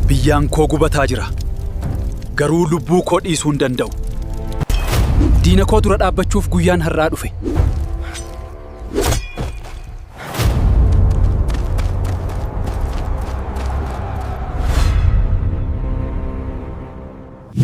Biyyaan koo gubataa jira. Garuu lubbuu koo dhiisuu hin danda'u. Diina koo dura dhaabbachuuf guyyaan har'aa dhufe.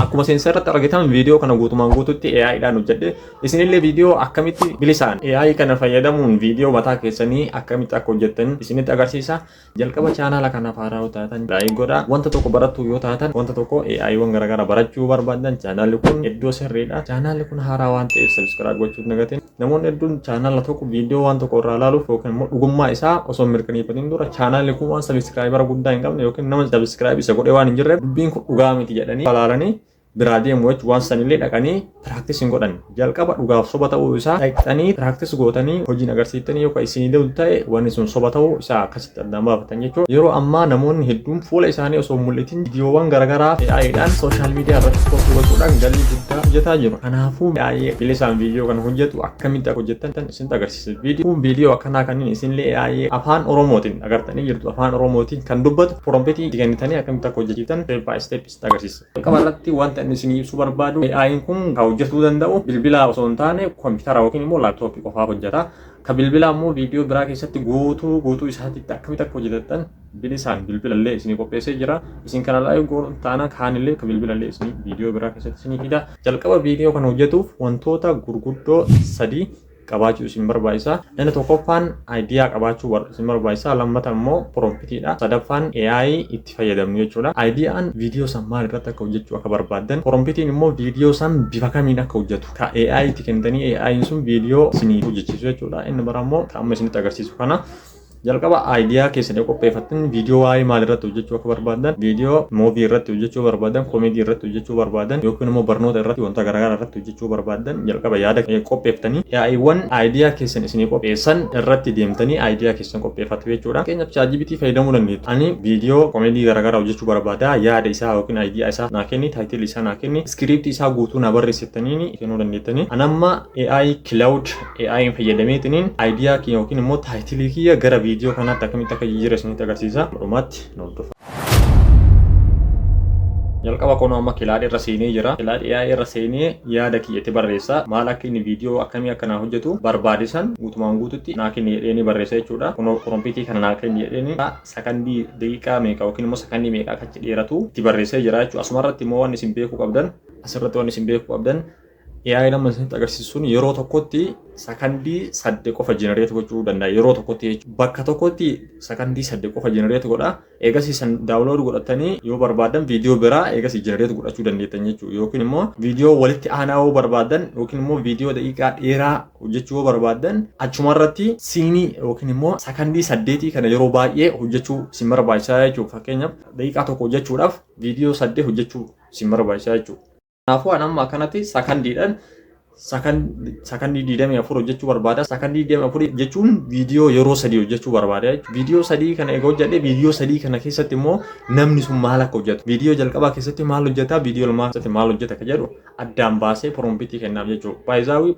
Akkuma seensaarratti argitan viidiyoo kana guutumaan guututti AI'dhaan hojjedhe. Isinillee viidiyoo akkamitti bilisaan AI kana fayyadamuun viidiyoo mataa keessanii akkamitti akka hojjettan isinitti agarsiisa. Jalqaba chaanaala kana haaraa yoo taatan laayik godhaa. Wanta tokko barattu yoo taatan wanta tokko AI'wwan garaagaraa barachuu barbaadan chaanaalli kun iddoo sirriidha. Chaanaalli kun haaraa waan ta'eef subscribe gochuun nagatiin. Namoonni hedduun chaanaala tokko viidiyoo waan tokko irraa ilaaluuf yookiin immoo dhugummaa isaa osoo mirkaneeffatiin dura chaanaalli kun waan subscriber guddaa hin qabne yookiin nama subscribe isa godhee waan hin jirreef dubbiin kun dhugaa miti jedhanii ilaalanii biraa deemu jechuun waan sanillee dhaqanii practice hin godhan. Jalqaba dhugaaf soba ta'uu isaa dhaqxanii practice gootanii hojiin agarsiiftanii yookaan isinillee ta'e wanni sun soba ta'uu isaa akkasitti addaan baafatan jechuudha. Yeroo ammaa namoonni hedduun fuula isaanii osoo mul'atin viidiyoowwan garaagaraa AI'dhaan sooshaal miidiyaa irratti poostii gochuudhaan galii guddaa hojjetaa jiru. Kanaafuu AI bilisaan viidiyoo kana hojjetu akkamitti akka hojjettan isinitti agarsiisa. Viidiyoo akkanaa kanneen isinillee AI afaan Oromootiin agartanii jirtu. Afaan Oromootiin kan dubbatu prompt kennitanii akkamitti akka hojjechiiftan step by step isinitti agarsiisa. Jalqaba irratti wanta inni isinii ibsuu barbaadu AI'n kun kan hojjetuu danda'u bilbila osoo hin taane kompiitara yookiin immoo laaptooppii qofaa hojjeta. Ka bilbila immoo viidiyoo biraa keessatti guutuu isaatiitti akkamitti akka hojjetan bilisaan bilbilallee isinii qopheessee jira. Isin kana laayik goon taana kaanillee ka bilbilallee isinii viidiyoo biraa keessatti isinii fida. Jalqaba viidiyoo kana hojjetuuf wantoota gurguddoo sadii qabaachuu isin barbaachisa. Inni tokkoffaan idea qabaachuu isin barbaachisa. Lammataan immoo promptidha. Sadaffaan AI itti fayyadamnu jechuudha. Ideaan viidiyoo san maal irratti akka hojjechuu akka barbaadan, promptiin immoo viidiyoo san bifa kamiin akka hojjetu ka AI itti kennitanii AI'n sun viidiyoo isinii hojjechiisu jechuudha. Inni biraa immoo kan amma isinitti agarsiisu kana. Jalqaba idea keessanii qopheeffattan viidiyoo waa'ee maal irratti hojjechuu akka barbaadan, viidiyoo moovii irratti hojjechuu barbaadan, koomedii irratti hojjechuu barbaadan yookiin immoo barnoota irratti wanta garaagaraa irratti hojjechuu barbaadan jalqaba yaada qopheeffatanii AI'wwan idea keessan isinii qopheessan irratti deemtanii idea keessan qopheeffatu jechuudha. Fakkeenyaaf ChatGPT fayyadamuu dandeessu. Ani viidiyoo koomedii garaagaraa hojjechuu barbaada yaada isaa yookiin idea isaa naa kenni, taayitilii isaa naa kenni, iskiriiptii isaa guutuu naa barreessitanii kennuu dandeettanii. Anamma AI Cloud AI fayyadameetiniin idea kiyya yookiin immoo taayitilii kiyya gara viidiyoo kanatti akkamitti akka jijjiirre isinitti agarsiisa. Dhumaatti nu hordofa. Jalqaba kun amma kilaadhi irra seenee jira. Kilaadhi AI irra seenee yaada kiyyatti barreessa. Maal akka inni viidiyoo akkamii akka naa hojjetu barbaadisan guutumaan guututti naa kenni jedheenii barreessa jechuudha. Kun promptii kana naa kenni jedheenii sakandii daqiiqaa meeqa yookiin immoo sakandii meeqa akka achi dheeratu itti barreessee jira jechuudha. Asumarratti immoo waan isin beekuu qabdan asirratti waan isin beekuu qabdan AI nama isinitti agarsiisuun yeroo tokkotti sakandii 8 qofa jenereet gochuu danda'a. Yeroo tokkotti bakka tokkotti sakandii 8 qofa jenereet godha. Eegasii san daawunlood godhatanii yoo barbaadan viidiyoo biraa eegasii jenereet godhachuu dandeettan jechuudha. Yookiin immoo viidiyoo walitti aanaa yoo barbaadan yookiin immoo viidiyoo daqiiqaa dheeraa hojjechuu yoo barbaadan achumarratti siinii yookiin immoo sakandii 8 kana yeroo baay'ee hojjechuu isin barbaachisaa jechuudha. Fakkeenyaaf daqiiqaa tokko hojjechuudhaaf viidiyoo 8 hojjechuu isin barbaachisaa jechuudha. Kanaafuu anamma akkanatti sakandiidhaan sakandii 24 hojjechuu barbaada. Sakandii 24 jechuun viidiyoo yeroo 3 hojjechuu barbaada. Viidiyoo 3 kana egaa hojjedhe viidiyoo 3 kana keessatti immoo namni sun maal akka hojjetu, viidiyoo jalqabaa keessatti maal hojjeta, viidiyoo lamaa keessatti maal hojjeta ka jedhu addaan baasee promptii kennaaf jechuudha. Baay'isaawi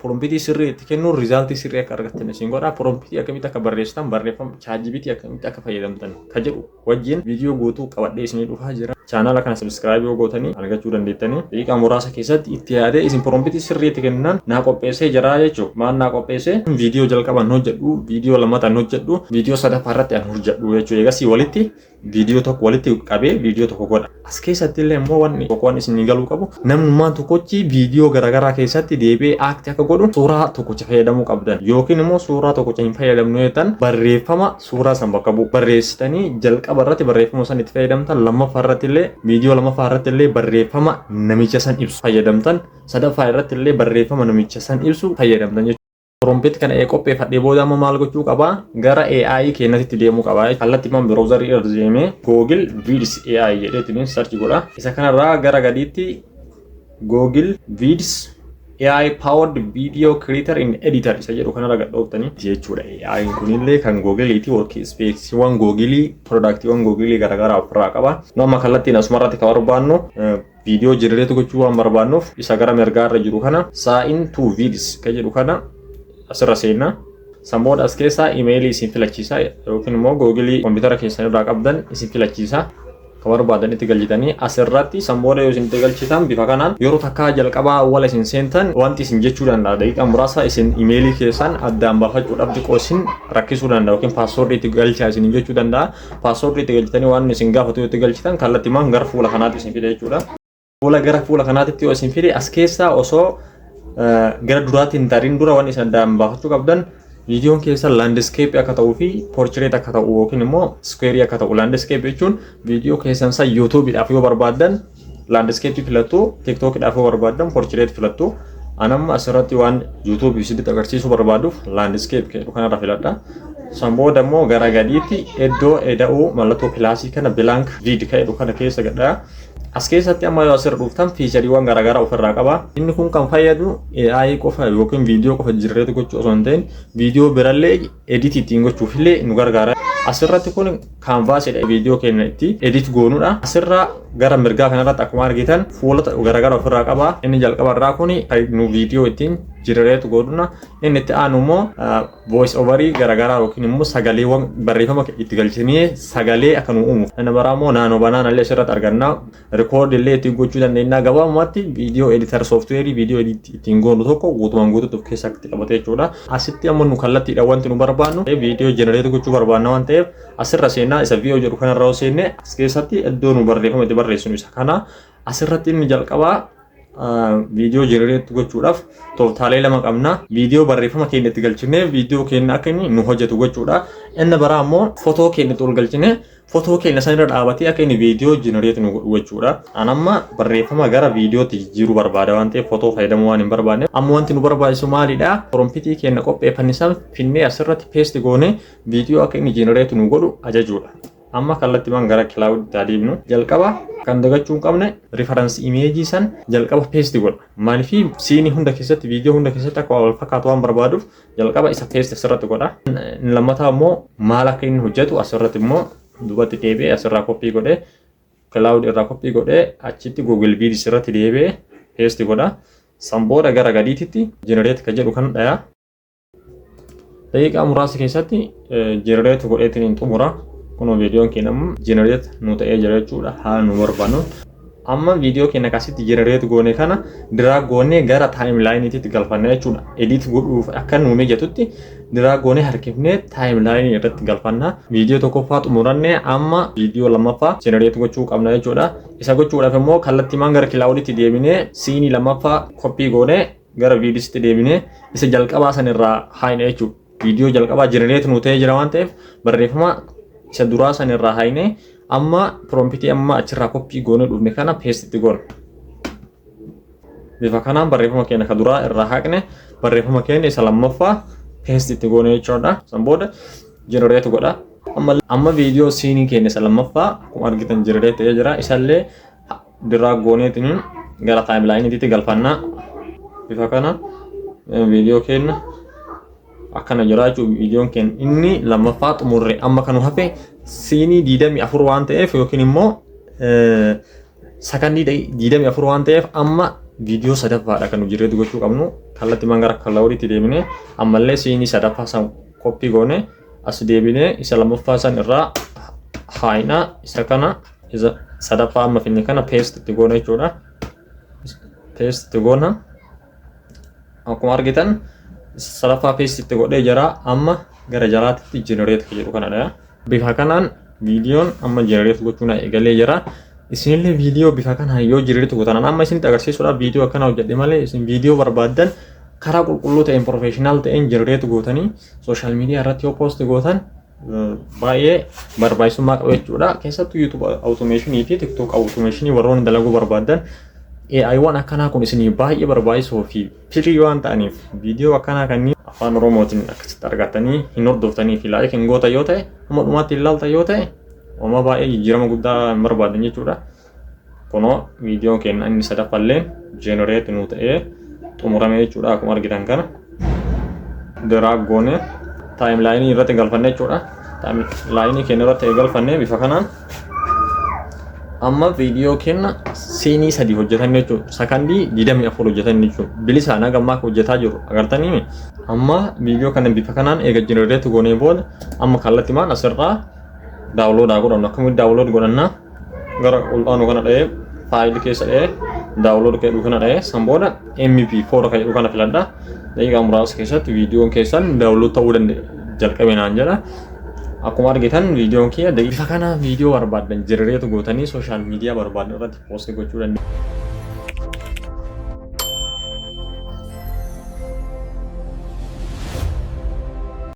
promptii sirrii itti kennuun rizaaltii sirrii akka argattan isin godha. Promptii akkamitti akka barreessitan barreeffama ChatGPT akkamitti akka fayyadamtan ka jedhu wajjin viidiyoo guutuu qabadhee isinii dhufaa jira. Chaanaala kana subscribe yoo gootanii argachuu dandeettanii daqiiqaa muraasa keessatti itti yaadee isin promptii sirriitti kennan naa qopheessee jira jechuudha. Maal naa qopheessee viidiyoo jalqabaan hojjedhu, viidiyoo lammataan hojjedhu, viidiyoo sadaffaa irratti an hojjedhu jechuudha. Eegasii walitti viidiyoo tokko walitti qabee viidiyoo tokko godha. As keessatti illee immoo wanni tokkoon isin galuu qabu namummaan tokkochi viidiyoo garaagaraa keessatti deebi'ee aakti akka godhu suuraa tokkocha fayyadamuu qabdan yookiin immoo suuraa tokkocha hin fayyadamnu jettan barreeffama suuraa san bakka bu'u barreessitanii jalqaba irratti barreeffama san itti fayyadamtan, lammaffaa irratti illee viidiyoo lammaffaa irratti illee barreeffama namicha san ibsu fayyadamtan, sadaffaa irratti illee barreeffama namicha san ibsu fayyadamtan jechuudha. Promptii kana qopheeffadhee booda amma maal gochuu qaba? Gara AI keenyatti deemuu qaba. Kallattiimaan browserii irra deemee Google Vids AI jedheetiin search godha. Isa kanarraa gara gadiitti Google Vids AI powered video creator in editor isa jedhu kanarra gad dhooftanii jechuudha. AI kunillee kan Google'iti workspaceewwan Google product'iiwwan Google garaagaraa ofirraa qaba. Nama kallattiin asumarratti kan barbaannu viidiyoo jenereet gochuu waan barbaannuuf isa gara mirgaarra jiru kana sign to vids ka jedhu kana asirra seenna. Samboodha as keessaa imeelii isin filachiisa yookiin immoo Google kompiitara keessan irraa qabdan isin filachiisa. barbaadan itti galchitanii asirratti sanbooda yoo isin itti galchitan bifa kanaan yeroo takkaa jalqabaa wala isin seentan wanti isin jechuu danda'a daqiiqaa muraasa isin imeelii keessan addaan baafachuudhaaf xiqqoo isin rakkisuu danda'a yookiin paaswoordii itti galchaa isin jechuu danda'a. Paaswoordii itti galchitanii waan isin gaafatu yoo itti galchitan kallattiimaan gara fuula kanaatti isin fide jechuudha. Gara fuula kanaatti yoo isin fide as keessaa osoo gara duraatti hin tarin dura waan isin addaan baafachuu qabdan viidiyoon keessa landscape akka ta'uu fi portrait akka ta'u yookiin immoo square akka ta'u. Landscape jechuun viidiyoo keessan sa YouTube'dhaaf yoo barbaaddan landscape filattu, TikTok'dhaaf yoo barbaaddan portrait filattu. Anamma asirratti waan YouTube isitti agarsiisuu barbaaduuf landscape jedhu kanarra filadha. Sanbooda immoo gara gadiitti iddoo eda'uu mallattoo pilaasii kana blank vid jedhu kana keessa gadhaa. As keessatti amma yoo asirra dhuftan fiichariiwwan garaagaraa ofirraa qaba. Inni kun kan fayyadu AI qofa yookiin viidiyoo qofa generate gochuu osoo hin ta'in viidiyoo birallee edit ittiin gochuuf illee nu gargaara. Asirratti kun canvasidha viidiyoo keenya itti edit goonudha. Asirra gara mirgaa kanarratti akkuma argitan fuulota garaagaraa ofirraa qaba. Inni jalqabarraa kun nu viidiyoo ittiin generate goonudha. Inni itti aanu immoo voice overii garaagaraa yookiin immoo sagaleewwan barreeffama itti galchinee sagalee akka nu uumu. Inni biraa immoo naannoo banaanallee asirratti arganna. Record illee ittiin gochuu dandeenya. Gabaabumatti viidiyoo editor software viidiyoo edit ittiin goonu tokko guutumaan guutuutti of keessatti qabate jechuudha. Asitti ammoo nu kallattiidha wanti nu barbaannu viidiyoo generate gochuu barbaanna waan ta'eef asirra seenaa isa viidiyoo jedhu kanarra yoo seenne as keessatti iddoo nu barreeffama itti barreessinu isa kana asirratti inni jalqabaa viidiyoo generate gochuudhaaf tooftaalee lama qabna. Viidiyoo barreeffama keenya itti galchinee viidiyoo keenya akka inni nu hojjetu gochuudha. Inni biraa ammoo footoo keenya itti ol galchinee footoo keenya sanirra dhaabatee akka inni viidiyoo generate nu gochuudha. Anamma barreeffama gara viidiyootti jijjiiruu barbaada waan ta'eef footoo fayyadamuu waan hin barbaanne. Amma wanti nu barbaachisu maalidha? Prompitii keenya qopheeffannisan finnee asirratti paste goone viidiyoo akka inni generate nu godhu ajajuudha. Amma kallattiimaan gara cloud adeemnu jalqaba kan dagachuu hin qabne reference image san jalqaba paste godha. Maaliif siinii hunda keessatti viidiyoo hunda keessatti akka wal fakkaatu waan barbaaduuf jalqaba isa paste asirratti godha. Lammataa immoo maal akka inni hojjetu asirratti immoo dubatti deebi'ee asirraa copy godhee cloud irraa copy godhee achitti Google Videos irratti deebi'ee paste godha. Sanbooda gara gadiititti generate kan jedhu kan dhaya. Daqiiqaa muraasa keessatti generate godheetiin hin xumura. Kuno viidiyoon keenya generate nu ta'ee jira jechuudha. Haa nu barbaannu. Amma viidiyoo keenya akkasitti generate goone kana drag goone gara timeline itti galfanna jechuudha. Edit godhuuf akka nu mijatutti drag goone harkifnee timeline irratti galfanna. Viidiyoo tokkoffaa xumuranne amma viidiyoo lammaffaa generate gochuu qabna jechuudha. Isa gochuudhaaf immoo kallattiimaan gara clouditti deebinee siinii lammaffaa copy goone gara viidiyoositti deebinee isa jalqabaa sanirraa haayna jechuudha. Viidiyoo jalqabaa generate nu ta'ee jira waan ta'eef barreeffama isa duraa san irraa haayne amma prompitii amma achirraa copy goone dhufne kana paste itti goona. Bifa kanaan barreeffama keenya ka duraa irraa haaqne barreeffama keenya isa lammaffaa paste itti goone jechuudha. San booda generate godha. Amma viidiyoo siinii keenya isa lammaffaa akkuma argitan generate ta'ee jira. Isallee drag gooneetiin gara timeline itti galfanna. Bifa kana viidiyoo keenya akkana jira jechuudha. Viidiyoon keenya inni lammaffaa xumurre amma kan hafe siinii 24 waan ta'eef yookiin immoo sakandii 24 waan ta'eef amma viidiyoo sadaffaadha kan nu generate gochuu qabnu. Kallattiimaan gara clouditti deebinee ammallee siinii sadaffaa san copy goone as deebinee isa lammaffaa san irraa haayna isa kana isa sadaffaa amma finne kana paste itti goone jechuudha. Paste itti goona. Akkuma argitan sadaffaa paste itti godhee jira. Amma gara jalaatti generate jedhu kanadha. Bifa kanaan viidiyoon amma generate gochuun eegalee jira. Isinillee viidiyoo bifa kanaan yoo generate gootan amma isinitti agarsiisuudhaaf viidiyoo akkana hojjedhe malee isin viidiyoo barbaaddan karaa qulqulluu ta'een professional ta'een generate gootanii social media irratti yoo post gootan baay'ee barbaachisummaa qaba jechuudha. Keessattuu YouTube automation fi TikTok automation warroonni dalaguu barbaaddan AI waan akkanaa kun isinii baay'ee barbaachisoo fi firii waan ta'aniif viidiyoo akkanaa kanneen afaan Oromootiin akkasitti argatanii hin hordoftanii fi like hin goota yoo ta'e amma dhumaatti ilaalta yoo ta'e Oma baay'ee jijjiirama guddaa hin barbaadan jechuudha. Kunoo viidiyoon keenya inni sadaffallee generate nu ta'ee xumurame jechuudha. Akkuma argitan kana drag goone timeline irratti galfanne jechuudha. Timeline keenya irratti galfanne bifa kanaan amma viidiyoo keenya siinii sadii hojjetan jechuudha. Sakandii 24 hojjetan jechuudha. Bilisaan hagammaa hojjetaa jiru agartanii. Amma viidiyoo kana bifa kanaan eega generate goonee booda amma kallattiimaan asirraa download godhanna. Akkamitti download godhanna? gara ul'aanu kana dha'ee faayilii keessa dha'ee daawunlood jedhu kana dha'ee san booda MP4 kan jedhu kana filadha. Daqiiqaa muraasa keessatti viidiyoon keessan daawunlood ta'uu danda'a jalqabe naan jedha. Akkuma argitan viidiyoon kiyya daqiiqa kana viidiyoo barbaadan jireetu gootanii sooshaal miidiyaa barbaadan irratti poost gochuu dandeessu.